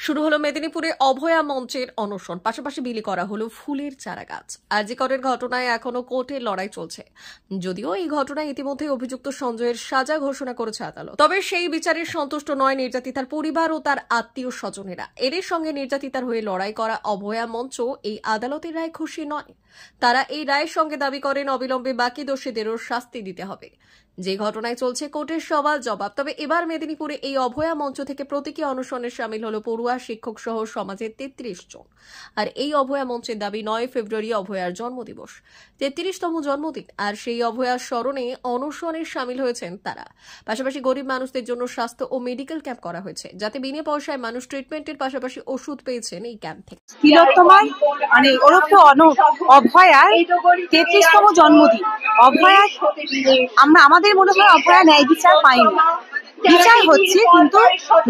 শুরু হলো মেদিনীপুরে অভয়া মঞ্চের অনশন, পাশাপাশি বিলি করা হলো ফুলের চারা গাছ। আরজি করের ঘটনায় এখনো কোর্টের লড়াই চলছে। যদিও এই ঘটনায় ইতিমধ্যে অভিযুক্ত সঞ্জয়ের সাজা ঘোষণা করেছে আদালত, তবে সেই বিচারে সন্তুষ্ট নয় নির্যাতিতার পরিবার ও তার আত্মীয় স্বজনেরা। এদের সঙ্গে নির্যাতিতার হয়ে লড়াই করা অভয়া মঞ্চ এই আদালতের রায় খুশি নয়। তারা এই রায়ের সঙ্গে দাবি করেন অবিলম্বে বাকি দোষীদেরও শাস্তি দিতে হবে। যে ঘটনায় চলছে কোর্টের সওয়াল জবাব। তবে এবার মেদিনীপুরে এই অভয়া মঞ্চ থেকে প্রতীকী অনশনে সামিল হলো পড়ুয়া, শিক্ষক সহ সমাজের 33 জন। আর এই অভয়া মঞ্চের দাবি 9 ফেব্রুয়ারি অভয়ার জন্মদিবস, 33তম জন্মদিন। আর সেই অভয়ার স্মরণে অনশনে সামিল হয়েছেন তারা। পাশাপাশি গরিব মানুষদের জন্য স্বাস্থ্য ও মেডিকেল ক্যাম্প করা হয়েছে, যাতে বিনা পয়সায় মানুষ ট্রিটমেন্টের পাশাপাশি ওষুধ পেয়েছেন এই ক্যাম্প থেকে। অভয়ার 33তম জন্মদিন। অভয়া আমাদের মনে হয় অভয়া ন্যায় বিচার পায়নি, বিচার হচ্ছে কিন্তু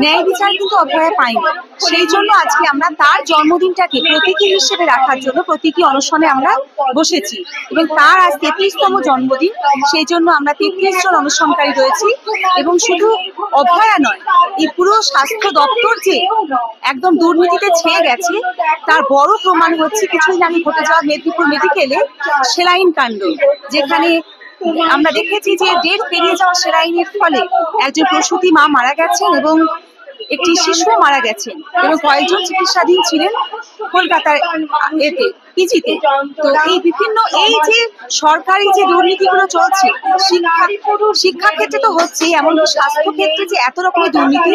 ন্যায় বিচার কিন্তু অভয়া পায়নি। সেই জন্য আজকে আমরা তার জন্মদিনটাকে প্রতীকী হিসেবে রাখার জন্য প্রতীকী অনশনে আমরা বসেছি এবং তার আজ 33তম জন্মদিন। সেই জন্য আমরা 33 জন অনশনকারী রয়েছি। এবং শুধু অভয়া নয়, এই পুরো স্বাস্থ্য দপ্তর যে একদম দুর্নীতিতে ছেয়ে গেছে তার বড় প্রমাণ হচ্ছে কিছুদিন আগে ঘটে যাওয়া মেদিনীপুর মেডিকেলে সেলাইন কাণ্ড, যেখানে আমরা দেখেছি যে ডেট পেরিয়ে যাওয়া সেলাইনের ফলে একজন প্রসূতি মা মারা গেছেন এবং একটি শিশু মারা গেছেন এবং কয়েকজন চিকিৎসাধীন ছিলেন কলকাতার পিজিতে। তো এই বিভিন্ন এই যে সরকারি যে দুর্নীতিগুলো চলছে, শিক্ষা ক্ষেত্রে তো হচ্ছেই, এমনকি স্বাস্থ্য ক্ষেত্রে যে এত রকমের দুর্নীতি,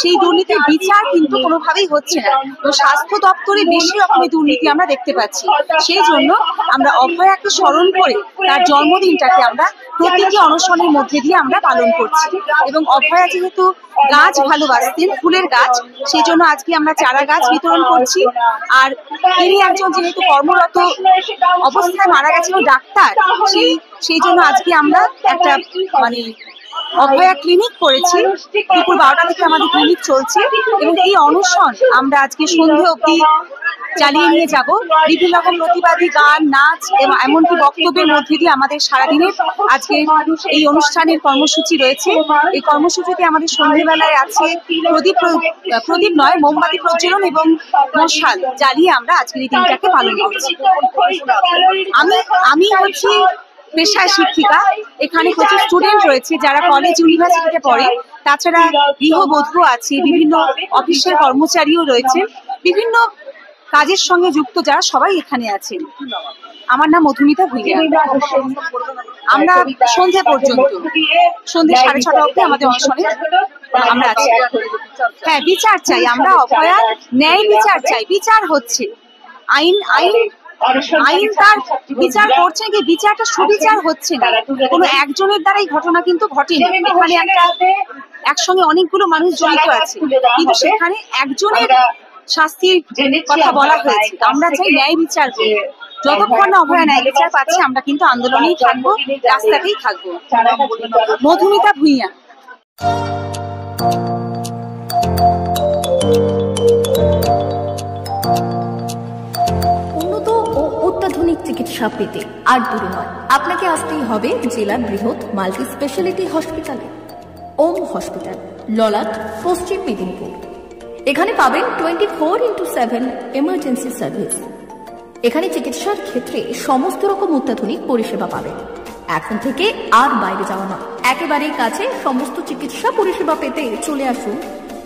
সেই দুর্নীতির বিচার কিন্তু কোনোভাবেই হচ্ছে না। তো স্বাস্থ্য দপ্তরে বেশি রকমের দুর্নীতি আমরা দেখতে পাচ্ছি। সেই জন্য আমরা অভয়াকে স্মরণ করে তার জন্মদিনটাকে আমরা প্রতীকী অনশনের মধ্যে দিয়ে আমরা পালন করছি। এবং অভয়া যেহেতু গাছ ভালোবাসতেন, ফুলের গাছ, সেই জন্য আজকে আমরা চারা গাছ বিতরণ করছি। আর তিনি একজন যেহেতু কর্মরত অবস্থায় মারা গেছিল ডাক্তার, সেই জন্য আজকে আমরা একটা অভয়া ক্লিনিক করেছি। দুপুর 12টা থেকে আমাদের ক্লিনিক চলছে এবং এই অনশন আমরা আজকে সন্ধ্যে অবধি চালিয়ে নিয়ে যাব। বিভিন্ন রকম প্রতিবাদী গান, নাচ এবং এমনকি বক্তব্যের মধ্যে দিয়ে আমাদের সারাদিনের আজকে এই অনুষ্ঠানের কর্মসূচি রয়েছে। এই কর্মসূচিতে আমাদের সন্ধ্যেবেলায় আছে প্রদীপ নয়, মোমবাতি প্রজ্বলন এবং মশাল জ্বালিয়ে আমরা আজকের এই দিনটাকে পালন করছি। আমি হচ্ছি পেশায় শিক্ষিকা। এখানে প্রচুর স্টুডেন্ট রয়েছে যারা কলেজ ইউনিভার্সিটিতে পড়ে, তাছাড়া গৃহবধূ আছে, বিভিন্ন অফিসের কর্মচারীও রয়েছে, বিভিন্ন কাজের সঙ্গে যুক্ত যারা সবাই এখানে আছেন। আমার নাম মধুমিতা ভুইয়া। আমরা সন্ধ্যে পর্যন্ত, সন্ধ্যে 6:30 অবধি আমাদের অনশনে আমরা আছি। হ্যাঁ, বিচার চাই, আমরা অভয়ার ন্যায় বিচার চাই। বিচার হচ্ছে, আইন তার বিচার করছে, কি বিচারটা সুবিচার হচ্ছে না। কোনো একজনের দ্বারাই ঘটনা কিন্তু ঘটেনি। এখানে একসঙ্গে অনেকগুলো মানুষ জড়িত আছে, কিন্তু সেখানে একজনের শাস্তির কথা বলা হয়েছে। আমরা চাই ন্যায় বিচার হোক। যতক্ষণ না অভয়া ন্যায় বিচার পাচ্ছে আমরা কিন্তু আন্দোলনেই থাকবো, রাস্তাতেই থাকবো। মধুমিতা ভুইয়া। উন্নত ও অত্যাধুনিক চিকিৎসা পেতে আর দূরে নয়, আপনাকে আসতেই হবে জেলার বৃহৎ মাল্টি স্পেশালিটি হসপিটালে। ওম হসপিটাল, ললাট, পশ্চিম মেদিনীপুর। এখানে পাবেন 24x7 এমার্জেন্সি সার্ভিস। এখানে চিকিৎসার ক্ষেত্রে সমস্ত রকম অত্যাধুনিক পরিষেবা পাবেন। এখন থেকে আর বাইরে যাওয়া নয়, একেবারেই কাছে সমস্ত চিকিৎসা পরিষেবা পেতে চলে আসুন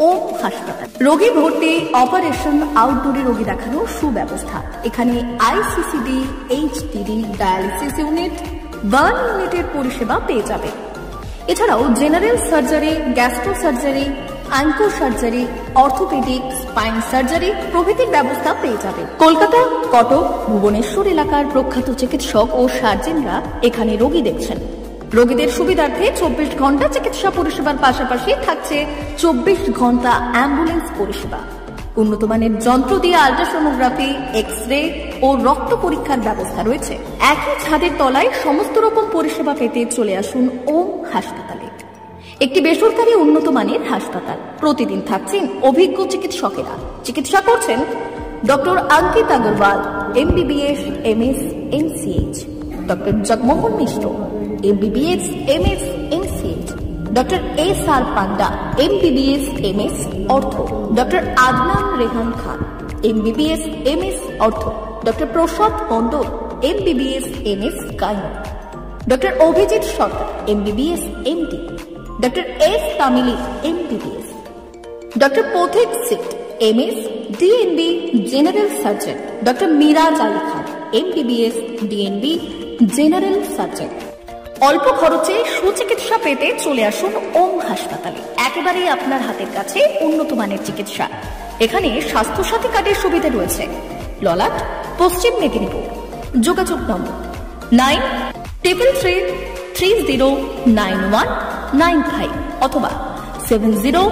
ওম হাসপাতাল। রোগী ভর্তি, অপারেশন, আউটডোরে রোগী দেখানোর সুব্যবস্থা। এখানে ICCD, HDD, dialysis unit, burn ইউনিটের পরিষেবা পেয়ে যাবে। এছাড়াও general surgery, gastro surgery, onco surgery, orthopaedic, spine surgery প্রভৃতির ব্যবস্থা পেয়ে যাবে। কলকাতা, কটক, ভুবনেশ্বর এলাকার প্রখ্যাত চিকিৎসক ও সার্জনরা এখানে রোগী দেখছেন। রোগীদের সুবিধার্থে 24 ঘন্টা চিকিৎসা পরিষেবার পাশাপাশি থাকছে 24 ঘন্টা অ্যাম্বুলেন্স পরিষেবা। উন্নত মানের যন্ত্র দিয়ে আল্ট্রাসোনোগ্রাফি, এক্স-রে ও রক্ত পরীক্ষার ব্যবস্থা রয়েছে। একই ছাদের তলায় সমস্ত রকম পরিষেবা পেতে চলে আসুন ওম হাসপাতালে। একটি বেসরকারি উন্নত মানের হাসপাতাল। প্রতিদিন থাকছেন অভিজ্ঞ চিকিৎসকেরা। চিকিৎসা করছেন doctor Ankit Agarwal, MBBS, MS, MCH, doctor Jagmohan Mishra, MBBS, MS, MCH, doctor S R. Panda, MBBS MS ortho, doctor Adnan Rehan Khan, MBBS MS ortho, doctor Prasad Mondal, MBBS MS gynae, doctor Abhijit Sarkar, MBBS MD, doctor S Tamili, MBBS, doctor Pathik সিট, MS DNB general surgeon, doctor Miraj Ali Khan, MBBS DNB general surgeon. অল্প খরচে সুচিকিৎসা পেতে চলে আসুন ওম হাসপাতালে। একেবারেই আপনার হাতের কাছে উন্নত মানের চিকিৎসা। এখানে স্বাস্থ্যসাথী কার্ডের সুবিধা রয়েছে। ললাট, পশ্চিম মেদিনীপুর। যোগাযোগ নম্বর 9333309195 অথবা 70